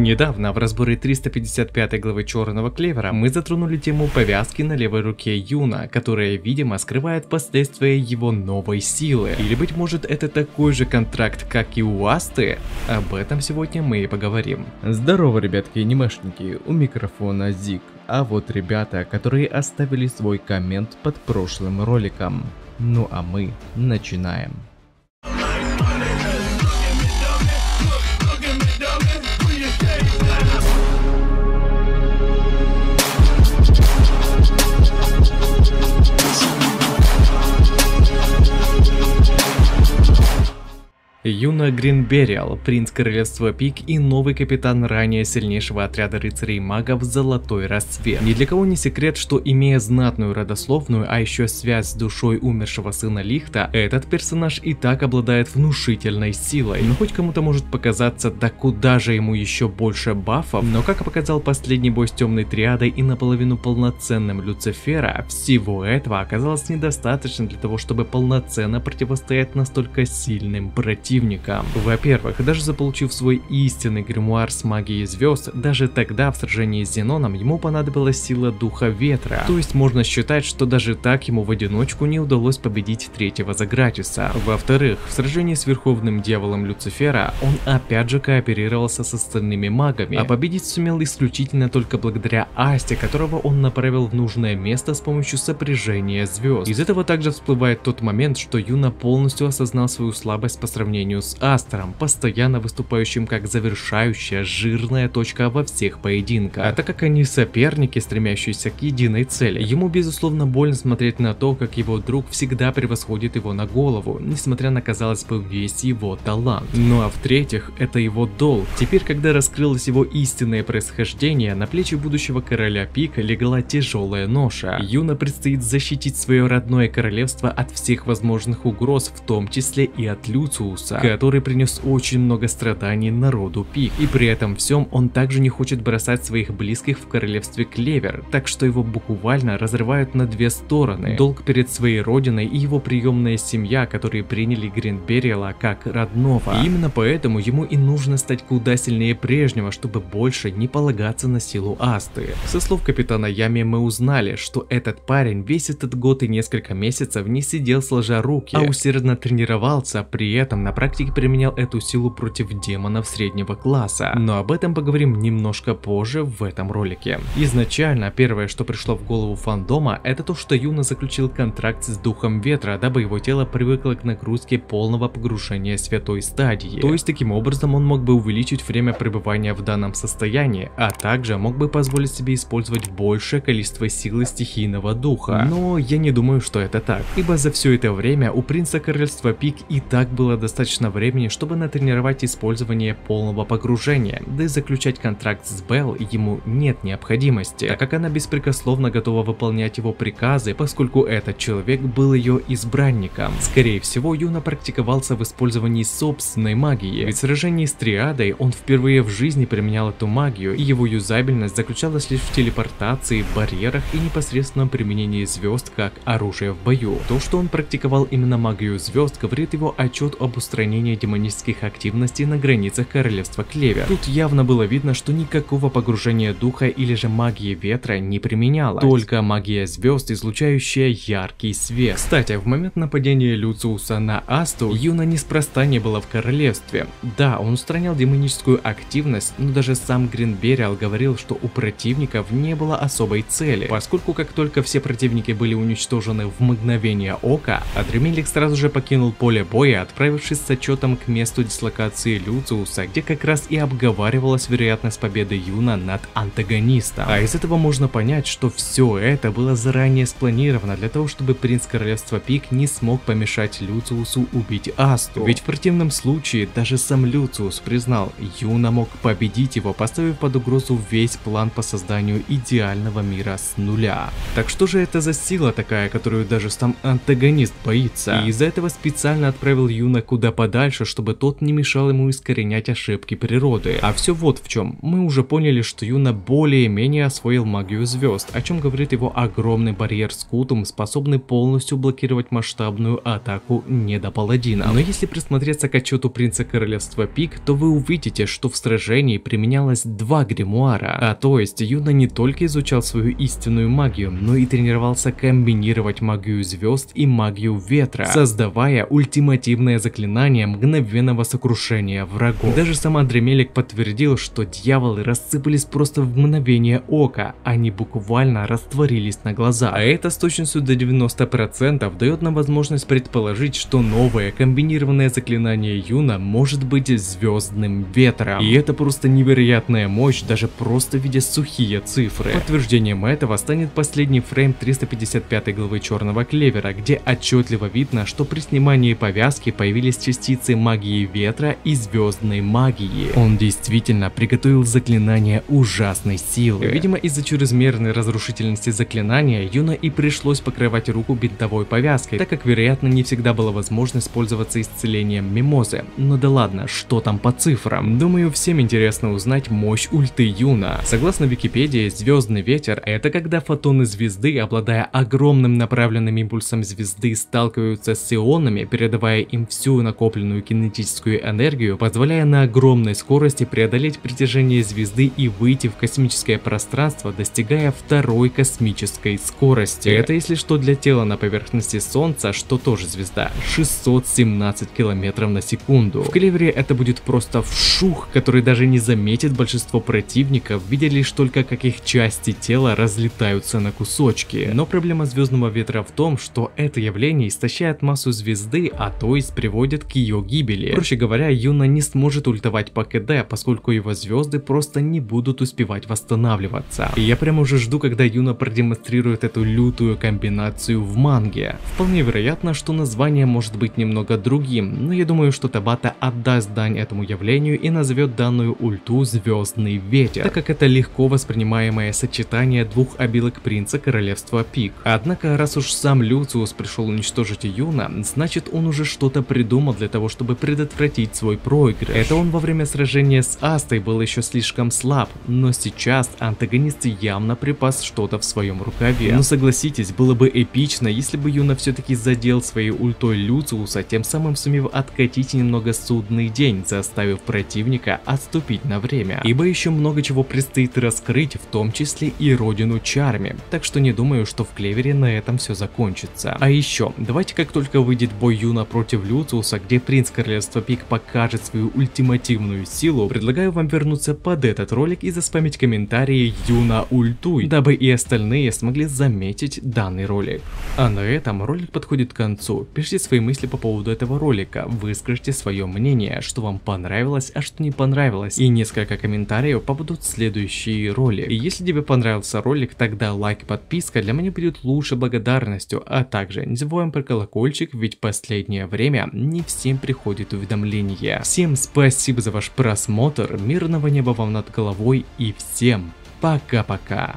Недавно в разборе 355 главы Черного Клевера мы затронули тему повязки на левой руке Юна, которая, видимо, скрывает последствия его новой силы. Или, быть может, это такой же контракт, как и у Асты? Об этом сегодня мы и поговорим. Здорово, ребятки анимешники, у микрофона Зик. А вот ребята, которые оставили свой коммент под прошлым роликом. Ну а мы начинаем. Юна Гринбериал, принц королевства Пик и новый капитан ранее сильнейшего отряда рыцарей-магов Золотой Рассвет. Ни для кого не секрет, что имея знатную родословную, а еще связь с душой умершего сына Лихта, этот персонаж и так обладает внушительной силой. Но хоть кому-то может показаться, да куда же ему еще больше бафов, но как показал последний бой с темной триадой и наполовину полноценным Люцифера, всего этого оказалось недостаточно для того, чтобы полноценно противостоять настолько сильным противникам. Во-первых, даже заполучив свой истинный гримуар с магией звезд, даже тогда в сражении с Зеноном ему понадобилась сила духа ветра, то есть можно считать, что даже так ему в одиночку не удалось победить третьего Загратиуса. Во-вторых, в сражении с верховным дьяволом Люцифера он опять же кооперировался с остальными магами, а победить сумел исключительно только благодаря Асте, которого он направил в нужное место с помощью сопряжения звезд. Из этого также всплывает тот момент, что Юна полностью осознал свою слабость по сравнению с Астером, постоянно выступающим как завершающая жирная точка во всех поединках. А так как они соперники, стремящиеся к единой цели, ему безусловно больно смотреть на то, как его друг всегда превосходит его на голову, несмотря на, казалось бы, весь его талант. Ну а в-третьих, это его долг. Теперь, когда раскрылось его истинное происхождение, на плечи будущего короля Пика легла тяжелая ноша. Юна предстоит защитить свое родное королевство от всех возможных угроз, в том числе и от Люциуса, который принес очень много страданий народу Пик, и при этом всем он также не хочет бросать своих близких в королевстве Клевер, так что его буквально разрывают на две стороны: долг перед своей родиной и его приемная семья, которые приняли Гринбериала как родного. И именно поэтому ему и нужно стать куда сильнее прежнего, чтобы больше не полагаться на силу Асты. Со слов капитана Ями мы узнали, что этот парень весь этот год и несколько месяцев не сидел сложа руки, а усердно тренировался, при этом на практике применял эту силу против демонов среднего класса, но об этом поговорим немножко позже в этом ролике. Изначально первое, что пришло в голову фандома, это то, что Юна заключил контракт с Духом Ветра, дабы его тело привыкло к нагрузке полного погружения святой стадии. То есть таким образом он мог бы увеличить время пребывания в данном состоянии, а также мог бы позволить себе использовать большее количество силы стихийного духа. Но я не думаю, что это так, ибо за все это время у принца королевства Пик и так было достаточно времени, чтобы натренировать использование полного погружения, да и заключать контракт с Белл ему нет необходимости, так как она беспрекословно готова выполнять его приказы, поскольку этот человек был ее избранником. Скорее всего, Юна практиковался в использовании собственной магии, ведь в сражении с Триадой он впервые в жизни применял эту магию, и его юзабельность заключалась лишь в телепортации, барьерах и непосредственном применении звезд как оружия в бою. То, что он практиковал именно магию звезд, говорит его отчет об устранении демонических активностей на границах королевства Клевер. Тут явно было видно, что никакого погружения духа или же магии ветра не применялось, только магия звезд, излучающая яркий свет. Кстати, в момент нападения Люциуса на Асту, Юна неспроста не была в королевстве. Да, он устранял демоническую активность, но даже сам Гринбериал говорил, что у противников не было особой цели, поскольку как только все противники были уничтожены в мгновение ока, Адремелик сразу же покинул поле боя, отправившись с отчетом к месту дислокации Люциуса, где как раз и обговаривалась вероятность победы Юна над антагонистом. А из этого можно понять, что все это было заранее спланировано для того, чтобы принц королевства Пик не смог помешать Люциусу убить Асту. Ведь в противном случае даже сам Люциус признал, Юна мог победить его, поставив под угрозу весь план по созданию идеального мира с нуля. Так что же это за сила такая, которую даже сам антагонист боится? И из-за этого специально отправил Юна куда подальше подальше, чтобы тот не мешал ему искоренять ошибки природы. А все вот в чем. Мы уже поняли, что Юна более-менее освоил магию звезд, о чем говорит его огромный барьер Скутум, способный полностью блокировать масштабную атаку недопаладина. Но если присмотреться к отчету принца королевства Пик, то вы увидите, что в сражении применялось 2 гримуара. А то есть Юна не только изучал свою истинную магию, но и тренировался комбинировать магию звезд и магию ветра, создавая ультимативное заклинание мгновенного сокрушения врагов. Даже сам Андремелик подтвердил, что дьяволы рассыпались просто в мгновение ока, они буквально растворились на глаза. А это с точностью до 90% дает нам возможность предположить, что новое комбинированное заклинание Юна может быть звездным ветром. И это просто невероятная мощь, даже просто видя сухие цифры. Подтверждением этого станет последний фрейм 355 главы Черного Клевера, где отчетливо видно, что при снимании повязки появились частицы магии ветра и звездной магии. Он действительно приготовил заклинание ужасной силы. Видимо, из-за чрезмерной разрушительности заклинания Юна и пришлось покрывать руку бинтовой повязкой, так как, вероятно, не всегда была возможность пользоваться исцелением мимозы. Но да ладно, что там по цифрам? Думаю, всем интересно узнать мощь ульты Юна. Согласно Википедии, звездный ветер — это когда фотоны звезды, обладая огромным направленным импульсом звезды, сталкиваются с ионами, передавая им всю накопленную кинетическую энергию, позволяя на огромной скорости преодолеть притяжение звезды и выйти в космическое пространство, достигая второй космической скорости. Это, если что, для тела на поверхности Солнца, что тоже звезда, 617 км на секунду. В Клевере это будет просто вшух, который даже не заметит большинство противников, видя лишь только, как их части тела разлетаются на кусочки. Но проблема звездного ветра в том, что это явление истощает массу звезды, а то есть приводит к ее гибели. Проще говоря, Юна не сможет ультовать по КД, поскольку его звезды просто не будут успевать восстанавливаться. И я прямо уже жду, когда Юна продемонстрирует эту лютую комбинацию в манге. Вполне вероятно, что название может быть немного другим, но я думаю, что Табата отдаст дань этому явлению и назовет данную ульту Звездный Ветер, так как это легко воспринимаемое сочетание двух обилок принца королевства Пик. Однако, раз уж сам Люциус пришел уничтожить Юна, значит он уже что-то придумал для того, чтобы предотвратить свой проигрыш. Это он во время сражения с Астой был еще слишком слаб, но сейчас антагонист явно припас что-то в своем рукаве. Но согласитесь, было бы эпично, если бы Юна все-таки задел своей ультой Люциуса, тем самым сумев откатить немного судный день, заставив противника отступить на время. Ибо еще много чего предстоит раскрыть, в том числе и родину Чарми, так что не думаю, что в Клевере на этом все закончится. А еще, давайте как только выйдет бой Юна против Люциуса, где принц королевства Пик покажет свою ультимативную силу, предлагаю вам вернуться под этот ролик и заспамить комментарии Юна ультуй, дабы и остальные смогли заметить данный ролик. А на этом ролик подходит к концу. Пишите свои мысли по поводу этого ролика, выскажите свое мнение, что вам понравилось, а что не понравилось, и несколько комментариев попадут в следующий ролик. И если тебе понравился ролик, тогда лайк и подписка для меня будет лучшей благодарностью, а также не забываем про колокольчик, ведь в последнее время не всем приходит уведомления. Всем спасибо за ваш просмотр, мирного неба вам над головой и всем пока-пока.